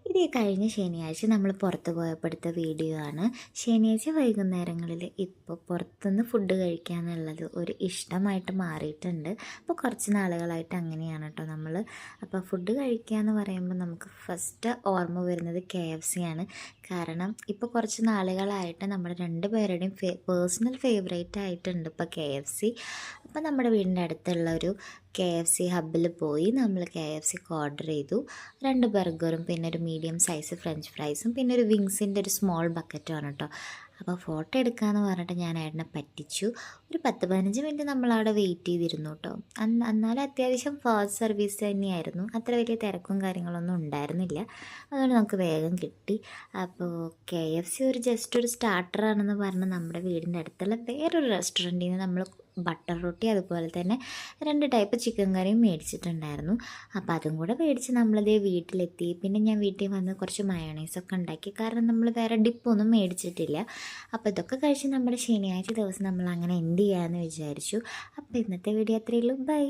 ഇത് ഈ കഴിഞ്ഞ ശനിയാഴ്ച നമ്മൾ പുറത്ത് പോയപ്പോൾ എടുത്ത വീഡിയോ ആണ്. ശനിയാഴ്ച വൈകുന്നേരങ്ങളിൽ ഇപ്പോൾ പുറത്തുനിന്ന് ഫുഡ് കഴിക്കുക എന്നുള്ളത് ഒരു ഇഷ്ടമായിട്ട് മാറിയിട്ടുണ്ട്. അപ്പോൾ കുറച്ച് നാളുകളായിട്ട് അങ്ങനെയാണ് കേട്ടോ നമ്മൾ. അപ്പോൾ ഫുഡ് കഴിക്കുക എന്ന് പറയുമ്പോൾ നമുക്ക് ഫസ്റ്റ് ഓർമ്മ വരുന്നത് KFC ആണ്. കാരണം ഇപ്പോൾ കുറച്ച് നാളുകളായിട്ട് നമ്മുടെ രണ്ടുപേരുടെയും പേഴ്സണൽ ഫേവറേറ്റ് ആയിട്ടുണ്ട് ഇപ്പോൾ KFC. അപ്പോൾ നമ്മുടെ വീടിൻ്റെ അടുത്തുള്ള ഒരു KFC ഹബ്ബിൽ പോയി നമ്മൾ KFCക്ക് ഓർഡർ ചെയ്തു. 2 ബർഗറും പിന്നെ ഒരു മീഡിയം സൈസ് ഫ്രഞ്ച് ഫ്രൈസും പിന്നെ ഒരു വിങ്സിൻ്റെ ഒരു സ്മോൾ ബക്കറ്റുമാണ് കേട്ടോ. അപ്പോൾ ഫോട്ടോ എടുക്കാമെന്ന് പറഞ്ഞിട്ട് ഞാൻ ഏട്ടനെ പറ്റിച്ചു. ഒരു 10-15 മിനിറ്റ് നമ്മളവിടെ വെയിറ്റ് ചെയ്തിരുന്നു കേട്ടോ. എന്നാലും അത്യാവശ്യം ഫാസ്റ്റ് സർവീസ് തന്നെയായിരുന്നു. അത്ര വലിയ തിരക്കും കാര്യങ്ങളൊന്നും ഉണ്ടായിരുന്നില്ല. അതുകൊണ്ട് നമുക്ക് വേഗം കിട്ടി. അപ്പോൾ KFC ജസ്റ്റ് ഒരു സ്റ്റാർട്ടറാണെന്ന് പറഞ്ഞ് നമ്മുടെ വീടിൻ്റെ അടുത്തുള്ള വേറൊരു റെസ്റ്റോറൻറ്റിൽ നിന്ന് നമ്മൾ ബട്ടർ റൊട്ടി അതുപോലെ തന്നെ 2 ടൈപ്പ് ചിക്കൻ കറിയും മേടിച്ചിട്ടുണ്ടായിരുന്നു. അപ്പോൾ അതും കൂടെ മേടിച്ച് നമ്മളിതേ വീട്ടിലെത്തി. പിന്നെ ഞാൻ വീട്ടിൽ വന്ന് കുറച്ച് മയോണൈസൊക്കെ ഉണ്ടാക്കി. കാരണം നമ്മൾ വേറെ ഡിപ്പൊന്നും മേടിച്ചിട്ടില്ല. അപ്പോൾ ഇതൊക്കെ കഴിച്ച് നമ്മുടെ ശനിയാഴ്ച ദിവസം നമ്മൾ അങ്ങനെ എൻഡ് ചെയ്യാമെന്ന് വിചാരിച്ചു. അപ്പോൾ ഇന്നത്തെ വീഡിയോ അത്രയേ ഉള്ളൂ. ബൈ.